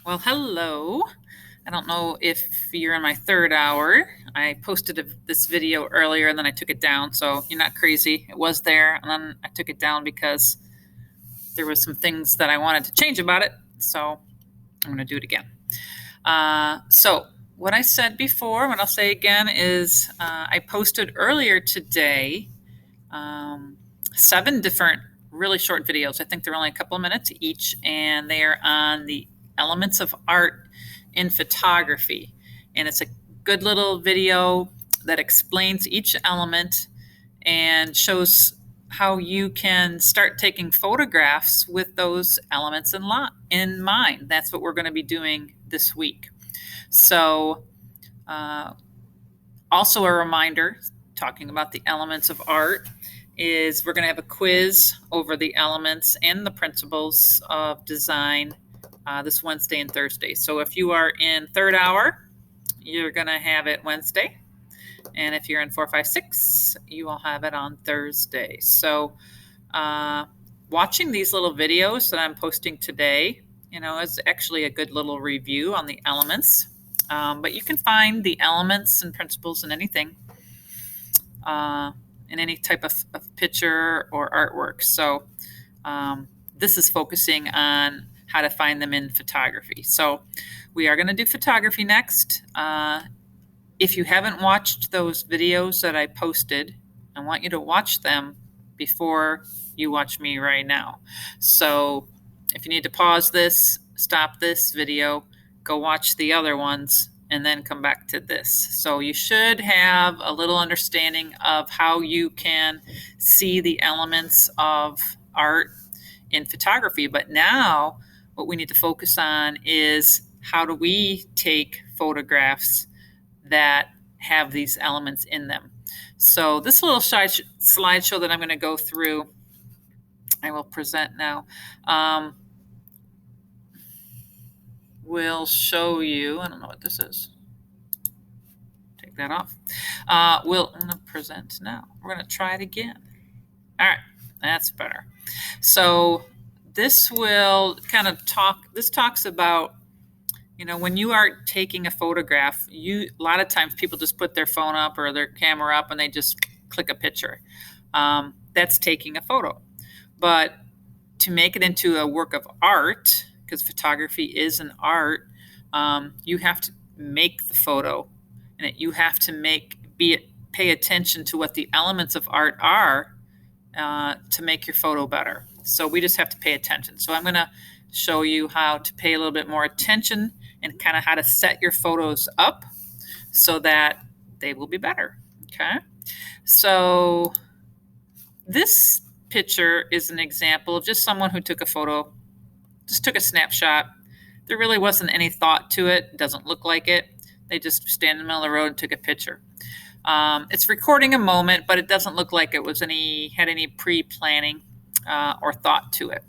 Well, hello. I don't know if you're in my third hour. I posted this video earlier and then I took it down, so you're not crazy. It was there, and then I took it down because there was some things that I wanted to change about it, so I'm going to do it again. So what I said before, what I'll say again is I posted earlier today um, 7 different really short videos. I think they're only a couple of minutes each, and they are on the elements of art in photography. And it's a good little video that explains each element and shows how you can start taking photographs with those elements in mind. That's what we're going to be doing this week. So, also a reminder, talking about the elements of art, is we're going to have a quiz over the elements and the principles of design this Wednesday and Thursday. So if you are in third hour, you're going to have it Wednesday. And if you're in 456, you will have it on Thursday. So watching these little videos that I'm posting today, is actually a good little review on the elements. But you can find the elements and principles in anything, in any type of picture or artwork. So this is focusing on how to find them in photography. So we are going to do photography next. If you haven't watched those videos that I posted, I want you to watch them before you watch me right now. So if you need to pause this, stop this video, go watch the other ones, and then come back to this. So you should have a little understanding of how you can see the elements of art in photography. But now what we need to focus on is how do we take photographs that have these elements in them. So this little slideshow that I'm going to go through, I will present now, will show you, I don't know what this is. Take that off. I'm going to present now. We're going to try it again. All right, that's better. So this will kind of talks about, when you are taking a photograph, a lot of times people just put their phone up or their camera up and they just click a picture. That's taking a photo. But to make it into a work of art, because photography is an art, you have to make the photo, and you have to pay attention to what the elements of art are to make your photo better. So we just have to pay attention. So I'm going to show you how to pay a little bit more attention and kind of how to set your photos up so that they will be better. Okay. So this picture is an example of just someone who took a photo, just took a snapshot. There really wasn't any thought to it. It doesn't look like it. They just stand in the middle of the road and took a picture. It's recording a moment, but it doesn't look like it had any pre-planning or thought to it.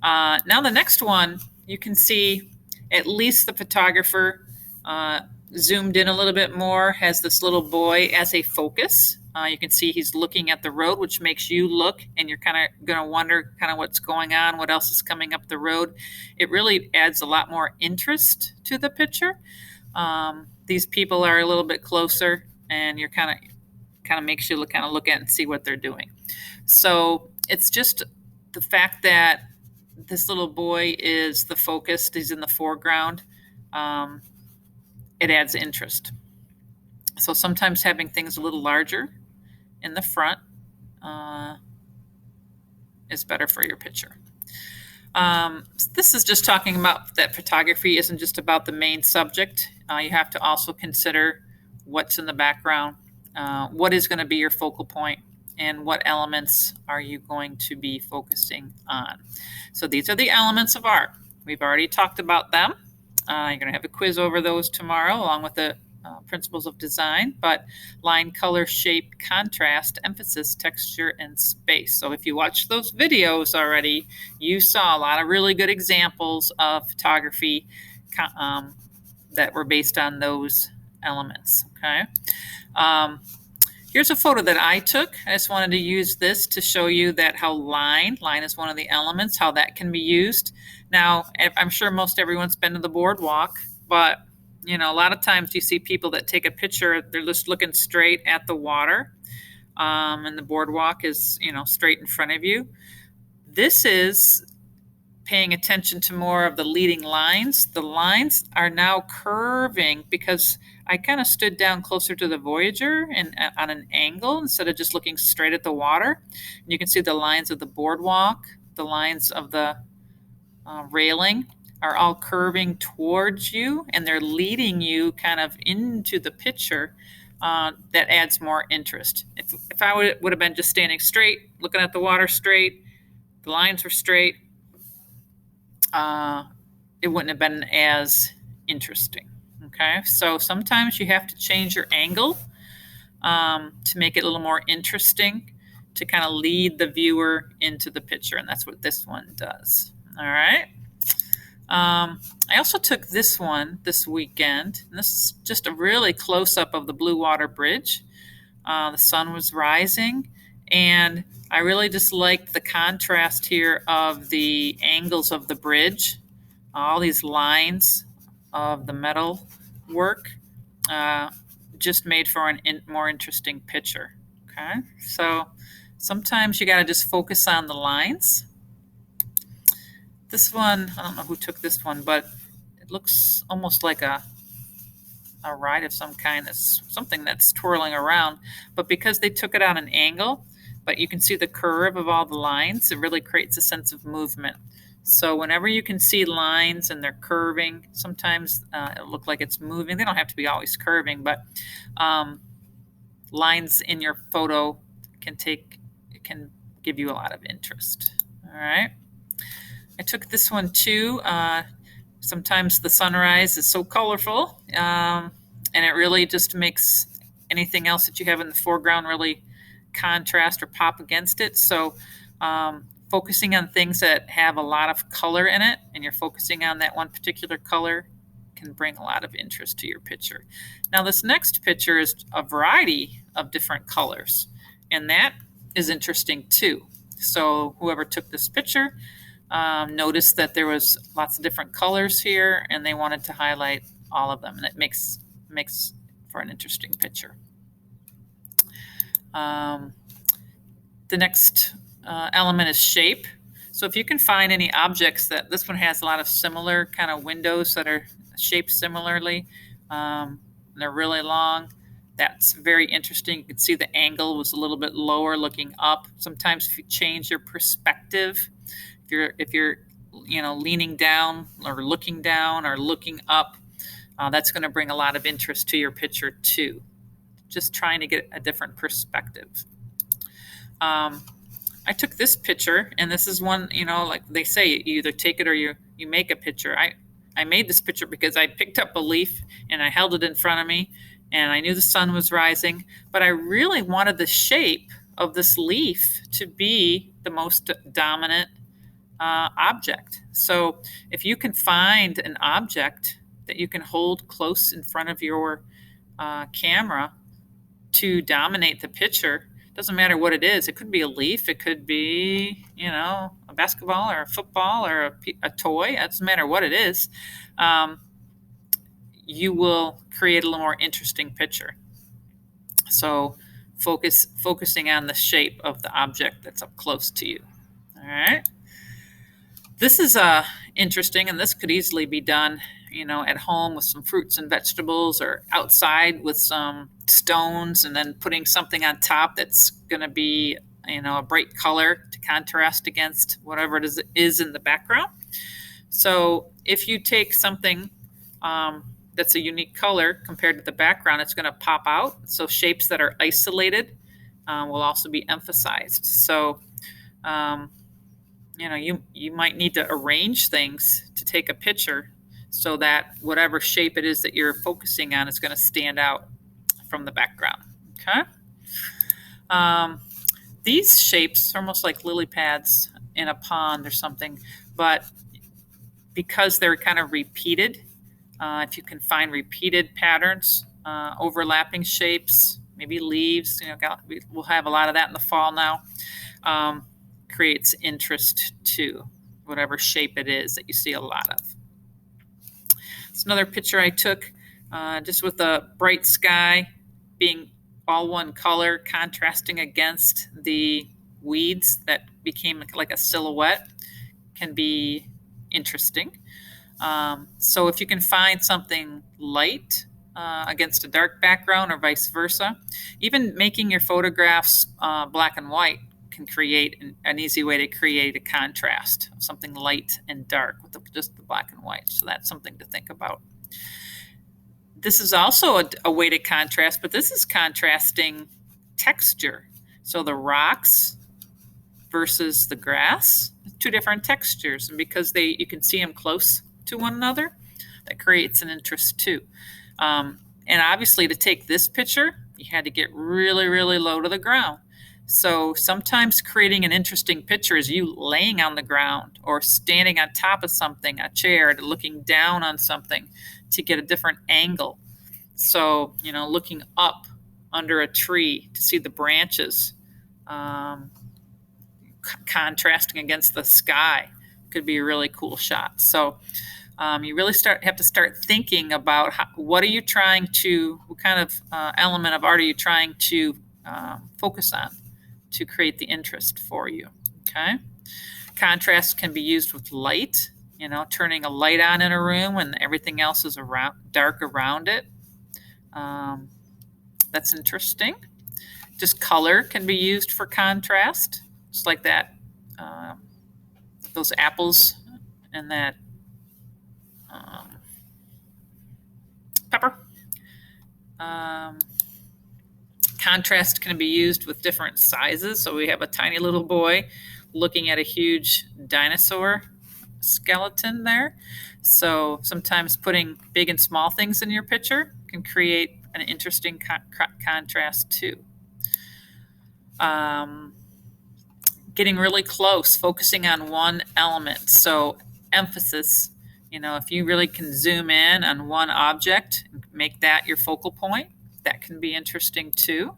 Now the next one, you can see at least the photographer zoomed in a little bit more, has this little boy as a focus. You can see he's looking at the road, which makes you look, and you're kind of going to wonder kind of what's going on, what else is coming up the road. It really adds a lot more interest to the picture. These people are a little bit closer, and you're kind of makes you look at and see what they're doing. So it's just the fact that this little boy is the focus, he's in the foreground, it adds interest. So sometimes having things a little larger in the front is better for your picture. This is just talking about that photography isn't just about the main subject. You have to also consider what's in the background, what is going to be your focal point, and what elements are you going to be focusing on. So these are the elements of art. We've already talked about them. You're going to have a quiz over those tomorrow, along with the principles of design, but line, color, shape, contrast, emphasis, texture, and space. So if you watched those videos already, you saw a lot of really good examples of photography that were based on those elements. Okay. Here's a photo that I took. I just wanted to use this to show you that how line is one of the elements, how that can be used. Now, I'm sure most everyone's been to the boardwalk, but a lot of times you see people that take a picture, they're just looking straight at the water, and the boardwalk is, straight in front of you. This is paying attention to more of the leading lines. The lines are now curving because I kind of stood down closer to the Voyager and on an angle instead of just looking straight at the water. And you can see the lines of the boardwalk, the lines of the railing are all curving towards you, and they're leading you kind of into the picture. That adds more interest. If I would have been just standing straight, looking at the water straight, the lines were straight, it wouldn't have been as interesting. Okay, so sometimes you have to change your angle to make it a little more interesting, to kind of lead the viewer into the picture, and that's what this one does. All right. I also took this one this weekend, and this is just a really close-up of the Blue Water Bridge. The sun was rising, and I really just liked the contrast here of the angles of the bridge, all these lines of the metal work, just made for a more interesting picture. Okay, so sometimes you got to just focus on the lines. This one, I don't know who took this one, but it looks almost like a ride of some kind. That's something that's twirling around, but because they took it on an angle, but you can see the curve of all the lines, it really creates a sense of movement. So whenever you can see lines and they're curving, sometimes it'll look like it's moving. They don't have to be always curving, but lines in your photo can give you a lot of interest. All right. I took this one too. Sometimes the sunrise is so colorful, and it really just makes anything else that you have in the foreground really contrast or pop against it. So focusing on things that have a lot of color in it, and you're focusing on that one particular color, can bring a lot of interest to your picture. Now this next picture is a variety of different colors, and that is interesting too. So whoever took this picture noticed that there was lots of different colors here, and they wanted to highlight all of them, and it makes for an interesting picture. The next element is shape. So if you can find any objects that this one has a lot of similar kind of windows that are shaped similarly, and they're really long, that's very interesting. You can see the angle was a little bit lower looking up. Sometimes if you change your perspective, if you're leaning down or looking up, that's going to bring a lot of interest to your picture too. Just trying to get a different perspective. I took this picture, and this is one, like they say, you either take it or you make a picture. I made this picture because I picked up a leaf and I held it in front of me, and I knew the sun was rising, but I really wanted the shape of this leaf to be the most dominant object. So if you can find an object that you can hold close in front of your camera to dominate the picture, doesn't matter what it is. It could be a leaf. It could be, a basketball or a football or a toy. It doesn't matter what it is. You will create a little more interesting picture. So focusing on the shape of the object that's up close to you. All right. This is interesting, and this could easily be done, at home with some fruits and vegetables, or outside with some stones, and then putting something on top that's going to be, a bright color to contrast against whatever it is in the background. So if you take something that's a unique color compared to the background, it's going to pop out. So shapes that are isolated will also be emphasized. So you might need to arrange things to take a picture so that whatever shape it is that you're focusing on is going to stand out from the background. Okay. These shapes are almost like lily pads in a pond or something, but because they're kind of repeated, if you can find repeated patterns, overlapping shapes, maybe leaves. We'll have a lot of that in the fall now. Creates interest too, whatever shape it is that you see a lot of. It's another picture I took just with a bright sky being all one color, contrasting against the weeds that became like a silhouette. Can be interesting. So if you can find something light against a dark background or vice versa, even making your photographs black and white can create an easy way to create a contrast of something light and dark with just the black and white. So that's something to think about. This is also a way to contrast, but this is contrasting texture. So the rocks versus the grass, two different textures. And because you can see them close to one another, that creates an interest too. And obviously to take this picture, you had to get really, really low to the ground. So sometimes creating an interesting picture is you laying on the ground or standing on top of something, a chair, looking down on something to get a different angle. So, looking up under a tree to see the branches contrasting against the sky could be a really cool shot. So you really have to start thinking about what kind of element of art are you trying to focus on to create the interest for you. Okay. Contrast can be used with light, turning a light on in a room when everything else is dark around it. That's interesting. Just color can be used for contrast, just like that. Those apples and that pepper. Contrast can be used with different sizes. So we have a tiny little boy looking at a huge dinosaur skeleton there. So sometimes putting big and small things in your picture can create an interesting contrast too. Getting really close, focusing on one element. So emphasis, if you really can zoom in on one object and make that your focal point, that can be interesting too.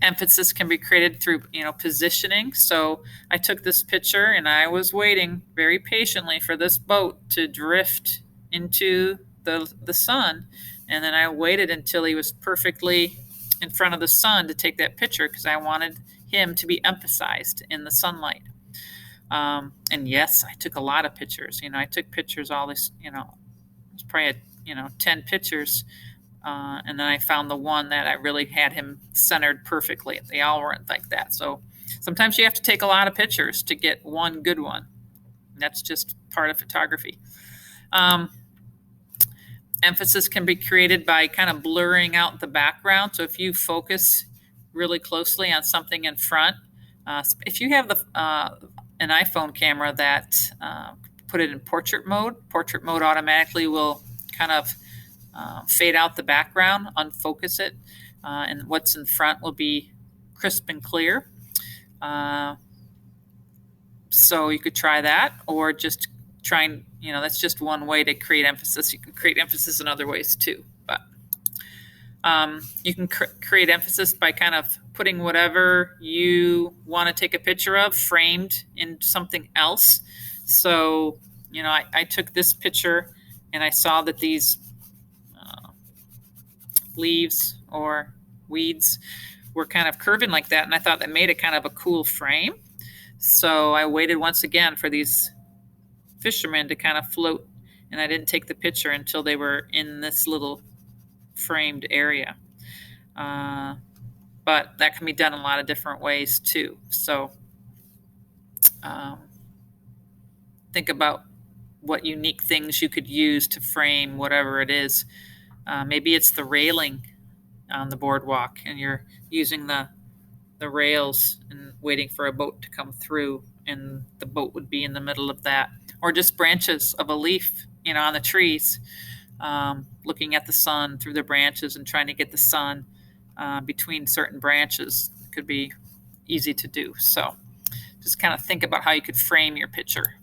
Emphasis can be created through, positioning. So I took this picture and I was waiting very patiently for this boat to drift into the sun. And then I waited until he was perfectly in front of the sun to take that picture because I wanted him to be emphasized in the sunlight. And yes, I took a lot of pictures. I took pictures all this, it was probably 10 pictures. And then I found the one that I really had him centered perfectly. They all weren't like that. So sometimes you have to take a lot of pictures to get one good one. That's just part of photography. Emphasis can be created by kind of blurring out the background. So if you focus really closely on something in front, if you have an iPhone camera that put it in portrait mode automatically will kind of fade out the background, unfocus it, and what's in front will be crisp and clear. So you could try that, or just try and, that's just one way to create emphasis. You can create emphasis in other ways too. But you can create emphasis by kind of putting whatever you want to take a picture of framed in something else. So, I took this picture and I saw that these leaves or weeds were kind of curving like that, and I thought that made it kind of a cool frame. So I waited once again for these fishermen to kind of float, and I didn't take the picture until they were in this little framed area. But that can be done in a lot of different ways too. So think about what unique things you could use to frame whatever it is. Maybe it's the railing on the boardwalk and you're using the rails and waiting for a boat to come through, and the boat would be in the middle of that. Or just branches of a leaf, on the trees, looking at the sun through the branches and trying to get the sun between certain branches could be easy to do. So just kind of think about how you could frame your picture.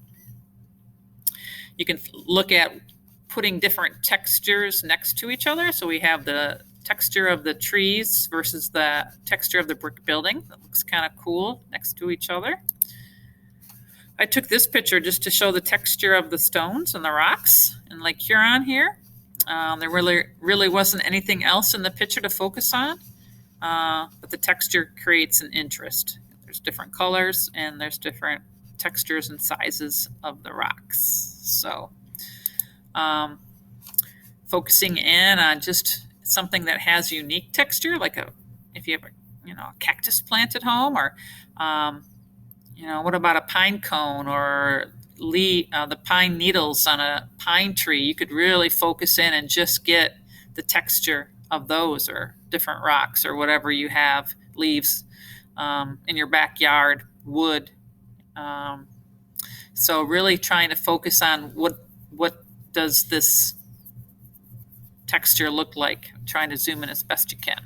You can look at putting different textures next to each other. So we have the texture of the trees versus the texture of the brick building. That looks kind of cool next to each other. I took this picture just to show the texture of the stones and the rocks in Lake Huron here. There really wasn't anything else in the picture to focus on, but the texture creates an interest. There's different colors and there's different textures and sizes of the rocks. So focusing in on just something that has unique texture, like if you have a cactus plant at home, or what about a pine cone or the pine needles on a pine tree? You could really focus in and just get the texture of those, or different rocks, or whatever you have, leaves in your backyard, wood. So really trying to focus on what does this texture look like, trying to zoom in as best you can.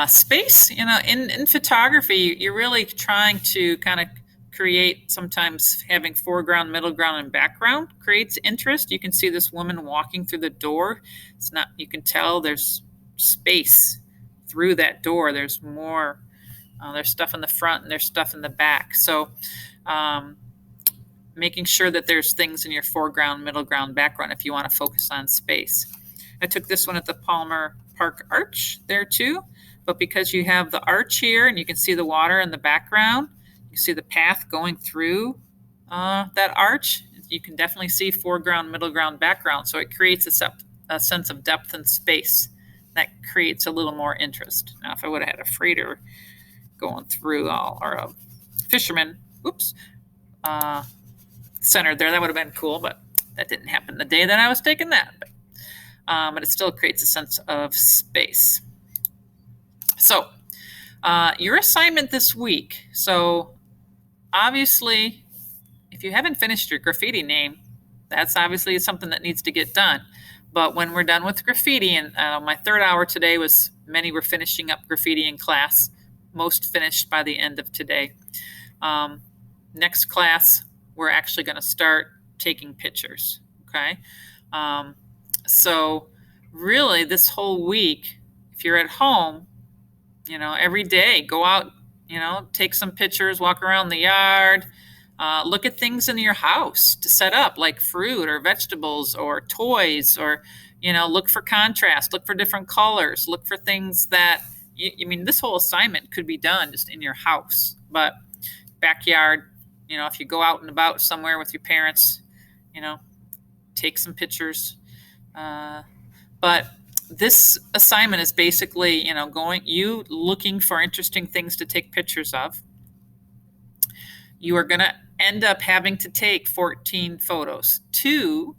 Space, in photography, you're really trying to kind of create, sometimes having foreground, middle ground, and background creates interest. You can see this woman walking through the door. You can tell there's space through that door. There's more, there's stuff in the front and there's stuff in the back. So making sure that there's things in your foreground, middle ground, background if you want to focus on space. I took this one at the Palmer Park Arch there too, but because you have the arch here and you can see the water in the background, you see the path going through that arch, you can definitely see foreground, middle ground, background. So it creates a sense of depth and space that creates a little more interest. Now, if I would have had a freighter going through or a fisherman, centered there, that would have been cool, but that didn't happen the day that I was taking that. But it still creates a sense of space. So your assignment this week. So obviously, if you haven't finished your graffiti name, that's obviously something that needs to get done. But when we're done with graffiti, and my third hour today was, many were finishing up graffiti in class, most finished by the end of today. Next class, we're actually going to start taking pictures, okay? So really this whole week, if you're at home, every day, go out, take some pictures, walk around the yard, look at things in your house to set up, like fruit or vegetables or toys, or, look for contrast, look for different colors, look for things that, this whole assignment could be done just in your house, but backyard, if you go out and about somewhere with your parents, take some pictures. But this assignment is basically, you looking for interesting things to take pictures of. You are going to end up having to take 14 photos, 2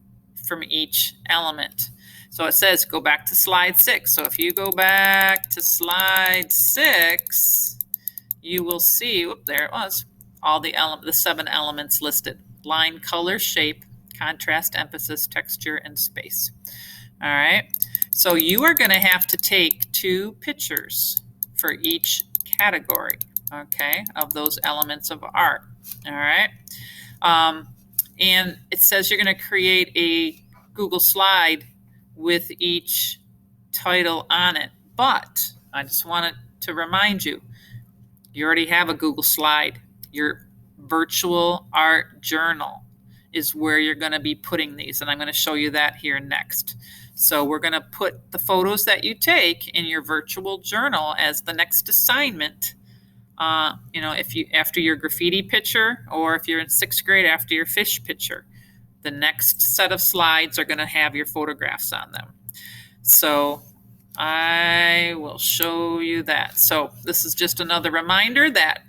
from each element. So it says go back to slide 6. So if you go back to slide 6, you will see, there it was, all the 7 elements listed: line, color, shape, contrast, emphasis, texture, and space. All right. So you are going to have to take 2 pictures for each category, okay, of those elements of art. All right. And it says you're going to create a Google slide with each title on it. But I just wanted to remind you, you already have a Google slide. Your virtual art journal is where you're going to be putting these, and I'm going to show you that here next. So we're going to put the photos that you take in your virtual journal as the next assignment. If you, after your graffiti picture, or if you're in 6th grade after your fish picture, the next set of slides are going to have your photographs on them. So I will show you that. So this is just another reminder that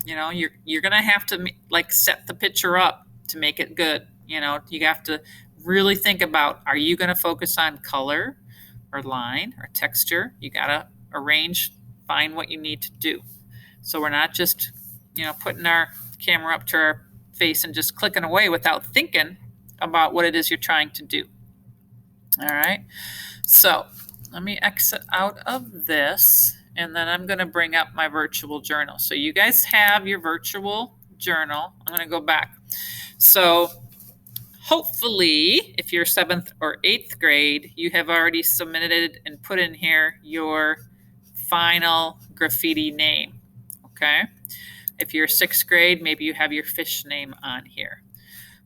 you're going to have to set the picture up to make it good. You have to really think about, are you going to focus on color or line or texture? You got to find what you need to do. So we're not just, putting our camera up to our face and just clicking away without thinking about what it is you're trying to do. All right. So let me exit out of this, and then I'm going to bring up my virtual journal. So you guys have your virtual journal. I'm going to go back. So Hopefully, if you're 7th or 8th grade, you have already submitted and put in here your final graffiti name, okay? If you're 6th grade, maybe you have your fish name on here.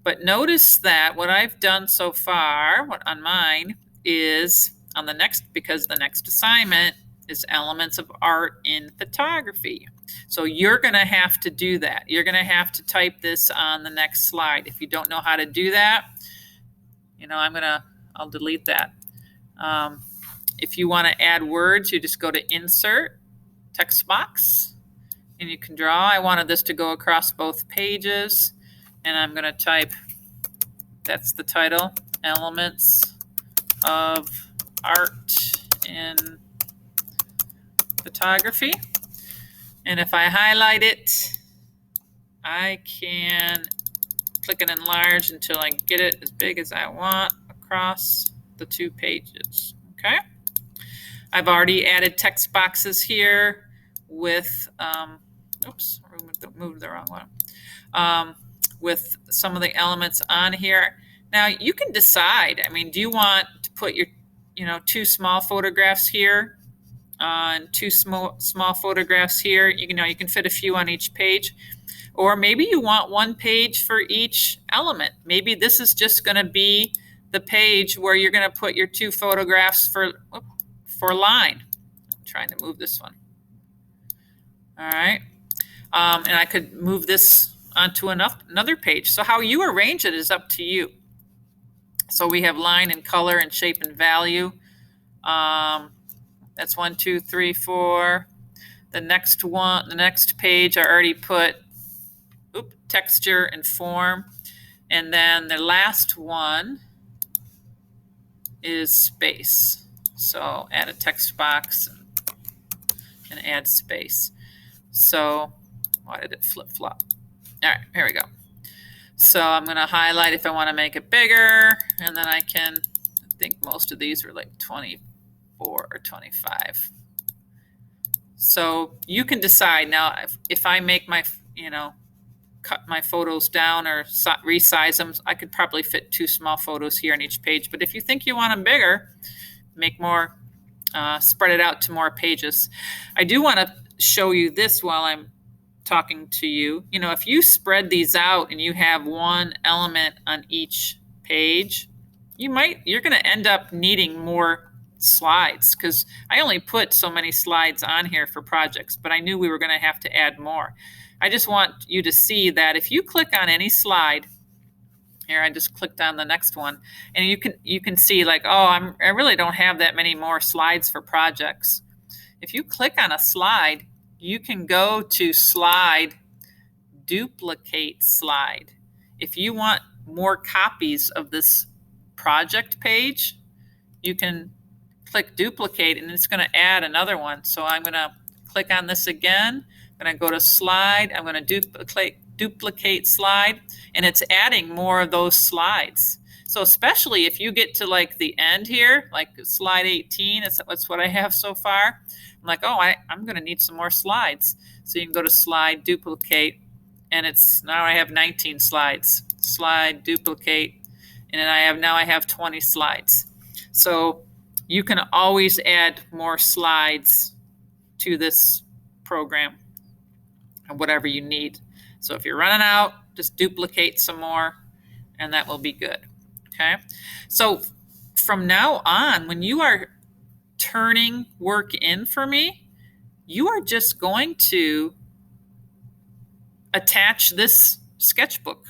But notice that what I've done so far on mine is on the next, because the next assignment is elements of art in photography. So you're going to have to do that. You're going to have to type this on the next slide. If you don't know how to do that, I'll delete that. If you want to add words, you just go to Insert, Text Box, and you can draw. I wanted this to go across both pages, and I'm going to type, that's the title, Elements of Art in Photography. And if I highlight it, I can click and enlarge until I get it as big as I want across the 2 pages, okay? I've already added text boxes here with, oops, moved the wrong one, with some of the elements on here. Now you can decide, do you want to put your, 2 small photographs here, and 2 small photographs here? You can fit a few on each page. Or maybe you want 1 page for each element. Maybe this is just going to be the page where you're going to put your 2 photographs for line. I'm trying to move this one. All right. And I could move this onto another page. So how you arrange it is up to you. So we have line and color and shape and value. That's 1, 2, 3, 4. The next page I already put texture and form. And then the last one is space. So add a text box and add space. So why did it flip-flop? All right, here we go. So I'm going to highlight if I want to make it bigger, and then I think most of these are like 24 or 25. So you can decide. Now, if I make my, cut my photos down or resize them, I could probably fit 2 small photos here on each page. But if you think you want them bigger, make more, spread it out to more pages. I do want to show you this while I'm talking to you. If you spread these out and you have 1 element on each page, you're going to end up needing more slides, because I only put so many slides on here for projects, but I knew we were going to have to add more. I just want you to see that if you click on any slide, here I just clicked on the next one, and you can see like, oh, I really don't have that many more slides for projects. If you click on a slide, you can go to Slide, Duplicate Slide. If you want more copies of this project page, you can click Duplicate, and it's going to add another one. So I'm going to click on this again. I'm going to go to Slide. I'm going to duplicate Slide, and it's adding more of those slides. So especially if you get to like the end here, like slide 18, that's what I have so far. I'm like, oh, I'm going to need some more slides. So you can go to Slide, Duplicate, and now I have 19 slides. Slide, Duplicate, and then I have 20 slides. So you can always add more slides to this program, and whatever you need. So if you're running out, just duplicate some more, and that will be good. Okay. So from now on, when you are turning work in for me, you are just going to attach this sketchbook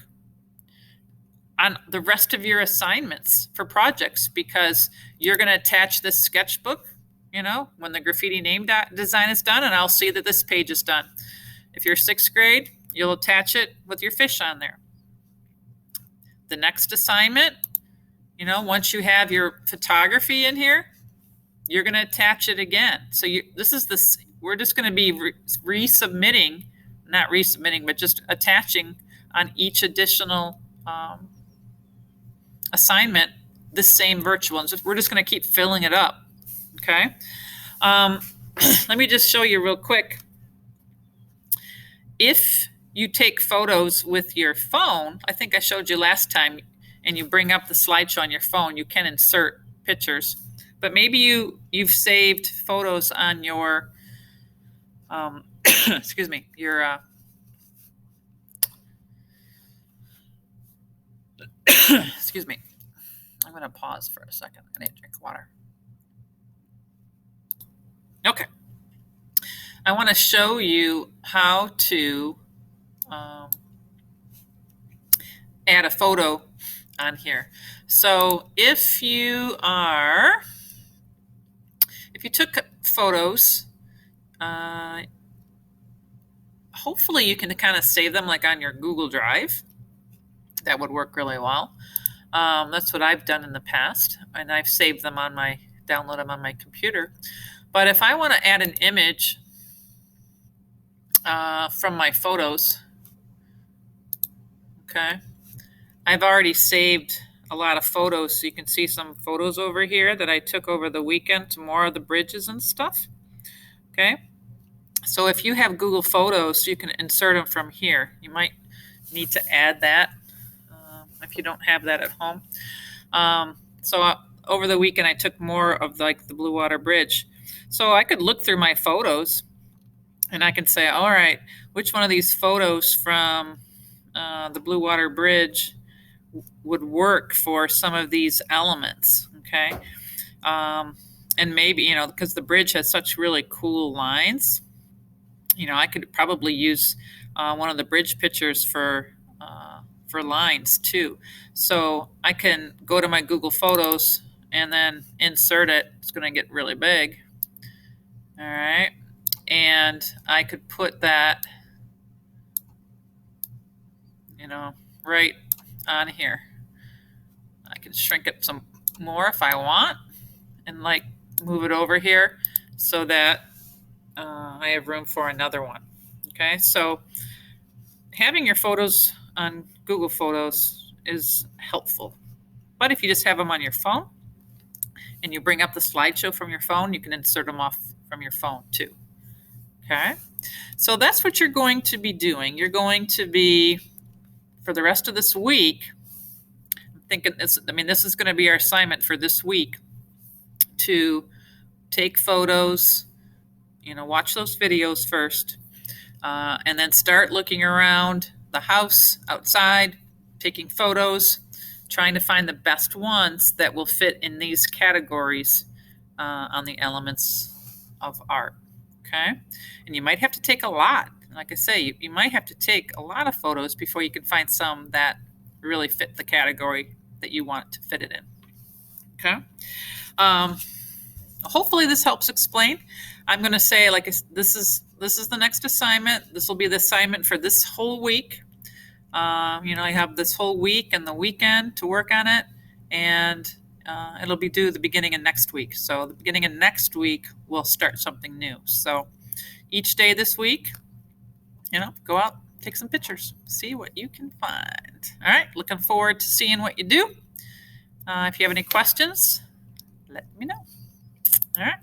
on the rest of your assignments for projects, because you're going to attach this sketchbook, when the graffiti name design is done, and I'll see that this page is done. If you're 6th grade, you'll attach it with your fish on there. The next assignment, once you have your photography in here, you're going to attach it again. So we're just going to be not resubmitting, but just attaching on each additional assignment the same virtual. And we're just going to keep filling it up. Okay. Let me just show you real quick. If you take photos with your phone, I think I showed you last time, and you bring up the slideshow on your phone, you can insert pictures. But maybe you've saved photos on your excuse me, your excuse me. I'm going to pause for a second. I need to drink water. Okay. I want to show you how to add a photo on here. So if you took photos, hopefully you can kind of save them like on your Google Drive. That would work really well. That's what I've done in the past, and I've saved them download them on my computer. But if I want to add an image from my photos, okay, I've already saved a lot of photos, so you can see some photos over here that I took over the weekend to more of the bridges and stuff. Okay, so if you have Google Photos, you can insert them from here. You might need to add that if you don't have that at home. Over the weekend, I took more of like the Blue Water Bridge. So I could look through my photos and I can say, all right, which one of these photos from the Blue Water Bridge would work for some of these elements, okay? And maybe, because the bridge has such really cool lines, I could probably use one of the bridge pictures for lines too. So I can go to my Google Photos and then insert it. It's going to get really big. All right. And I could put that, right on here. I can shrink it some more if I want and like move it over here so that I have room for another one. Okay. So having your photos on Google Photos is helpful. But if you just have them on your phone and you bring up the slideshow from your phone, you can insert them off from your phone too. Okay, so that's what you're going to be doing. You're going to be, for the rest of this week, I'm thinking this is going to be our assignment for this week, to take photos, watch those videos first, and then start looking around the house, outside, taking photos, trying to find the best ones that will fit in these categories on the elements of art. Okay, and you might have to take a lot. Like I say, you might have to take a lot of photos before you can find some that really fit the category that you want to fit it in. Okay. Hopefully this helps explain. I'm going to say, this is the next assignment. This will be the assignment for this whole week. I have this whole week and the weekend to work on it, and it'll be due the beginning of next week. So the beginning of next week, we'll start something new. So each day this week, go out, take some pictures, see what you can find. All right, looking forward to seeing what you do. If you have any questions, let me know. All right.